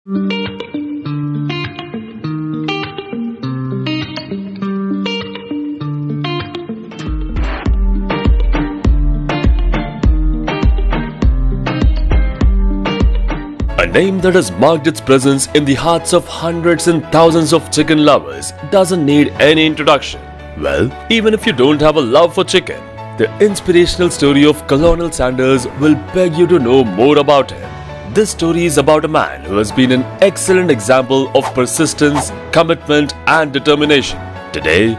A name that has marked its presence in the hearts of hundreds and thousands of chicken lovers doesn't need any introduction. Well, even if you don't have a love for chicken, the inspirational story of Colonel Sanders will beg you to know more about him. This story is about a man who has been an excellent example of persistence, commitment, and determination. Today,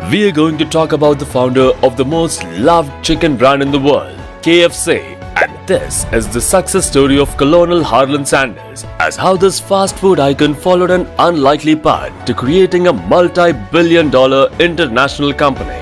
we are going to talk about the founder of the most loved chicken brand in the world, KFC. And this is the success story of Colonel Harlan Sanders, as how this fast food icon followed an unlikely path to creating a multi-billion-dollar international company.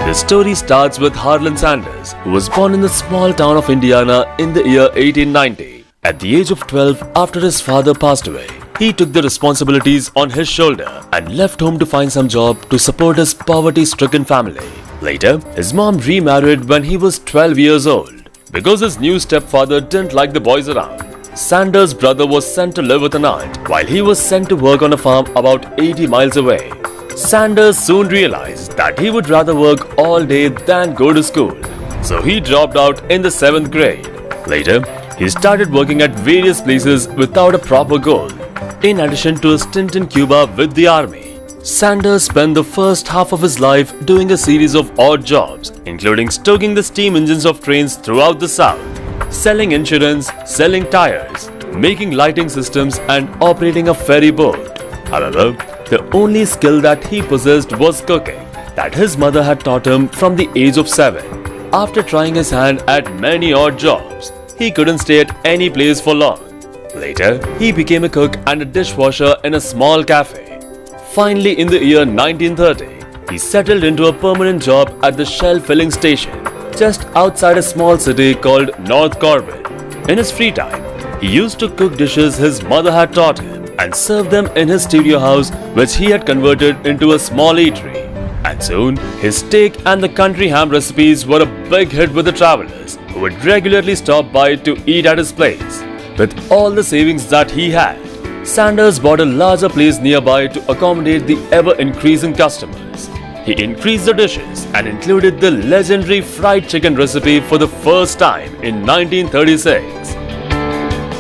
The story starts with Harlan Sanders, who was born in the small town of Indiana in the year 1890. At the age of 12, after his father passed away, he took the responsibilities on his shoulder and left home to find some job to support his poverty-stricken family. Later, his mom remarried when he was 12 years old. Because his new stepfather didn't like the boys around, Sanders' brother was sent to live with an aunt while he was sent to work on a farm about 80 miles away. Sanders soon realized that he would rather work all day than go to school, so he dropped out in the 7th grade. Later, he started working at various places without a proper goal. In addition to a stint in Cuba with the army, Sanders spent the first half of his life doing a series of odd jobs, including stoking the steam engines of trains throughout the South, selling insurance, selling tires, making lighting systems, and operating a ferry boat. However, the only skill that he possessed was cooking, that his mother had taught him from the age of 7. After trying his hand at many odd jobs, he couldn't stay at any place for long. Later, he became a cook and a dishwasher in a small cafe. Finally, in the year 1930, he settled into a permanent job at the Shell filling station, just outside a small city called North Corbin. In his free time, he used to cook dishes his mother had taught him and serve them in his studio house, which he had converted into a small eatery. And soon, his steak and the country ham recipes were a big hit with the travelers who would regularly stop by to eat at his place. With all the savings that he had, Sanders bought a larger place nearby to accommodate the ever-increasing customers. He increased the dishes and included the legendary fried chicken recipe for the first time in 1936.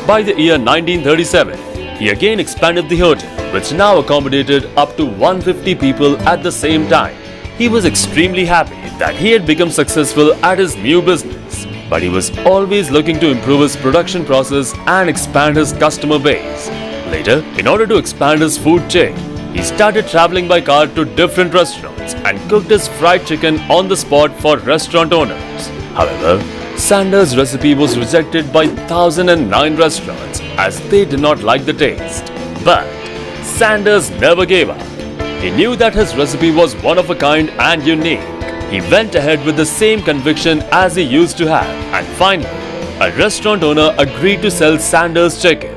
By the year 1937, he again expanded the hotel, which now accommodated up to 150 people at the same time. He was extremely happy that he had become successful at his new business, but he was always looking to improve his production process and expand his customer base. Later, in order to expand his food chain, he started traveling by car to different restaurants and cooked his fried chicken on the spot for restaurant owners. However, Sanders' recipe was rejected by 1,009 restaurants as they did not like the taste. But Sanders never gave up. He knew that his recipe was one of a kind and unique. He went ahead with the same conviction as he used to have, and finally, a restaurant owner agreed to sell Sanders' chicken.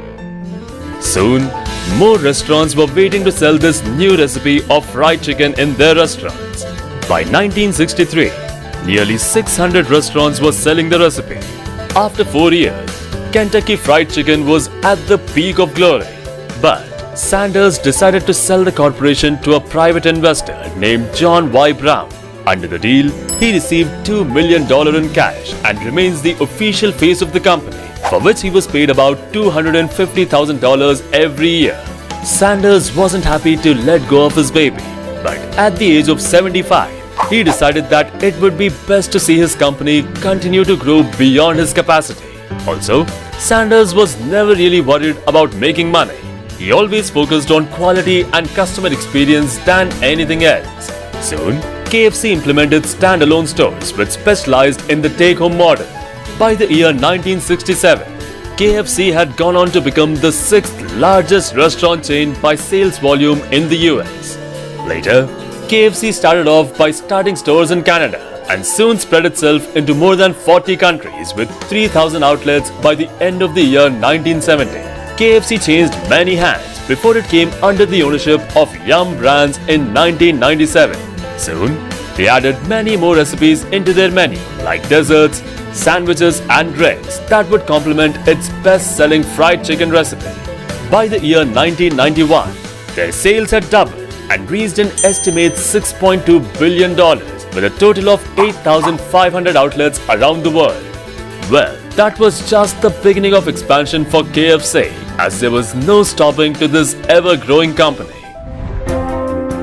Soon, more restaurants were waiting to sell this new recipe of fried chicken in their restaurants. By 1963, nearly 600 restaurants were selling the recipe. After 4 years, Kentucky Fried Chicken was at the peak of glory. But Sanders decided to sell the corporation to a private investor named John Y. Brown. Under the deal, he received $2 million in cash and remains the official face of the company, for which he was paid about $250,000 every year. Sanders wasn't happy to let go of his baby, but at the age of 75, he decided that it would be best to see his company continue to grow beyond his capacity. Also, Sanders was never really worried about making money. He always focused on quality and customer experience than anything else. Soon, KFC implemented standalone stores which specialized in the take-home model. By the year 1967, KFC had gone on to become the 6th largest restaurant chain by sales volume in the US. Later, KFC started off by starting stores in Canada and soon spread itself into more than 40 countries with 3,000 outlets by the end of the year 1970. KFC changed many hands before it came under the ownership of Yum Brands in 1997. Soon, they added many more recipes into their menu, like desserts, sandwiches and drinks that would complement its best-selling fried chicken recipe. By the year 1991, their sales had doubled and reached an estimated $6.2 billion with a total of 8,500 outlets around the world. Well, that was just the beginning of expansion for KFC, as there was no stopping to this ever-growing company.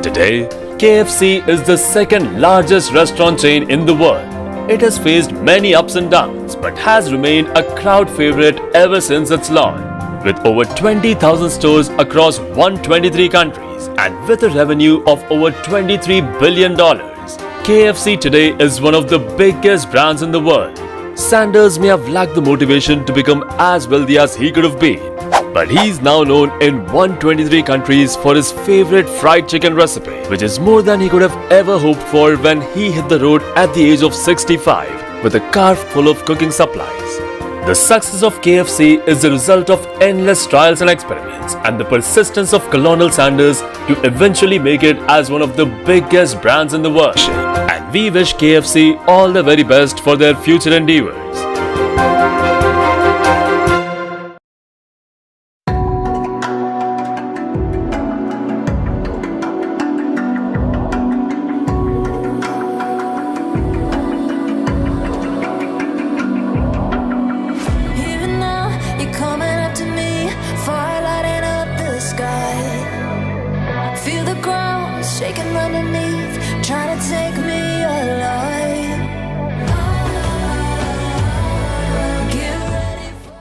Today, KFC is the second largest restaurant chain in the world. It has faced many ups and downs, but has remained a crowd favorite ever since its launch. With over 20,000 stores across 123 countries and with a revenue of over $23 billion, KFC today is one of the biggest brands in the world. Sanders may have lacked the motivation to become as wealthy as he could have been, but he's now known in 123 countries for his favorite fried chicken recipe, which is more than he could have ever hoped for when he hit the road at the age of 65 with a car full of cooking supplies. The success of KFC is the result of endless trials and experiments and the persistence of Colonel Sanders to eventually make it as one of the biggest brands in the world. And we wish KFC all the very best for their future endeavors.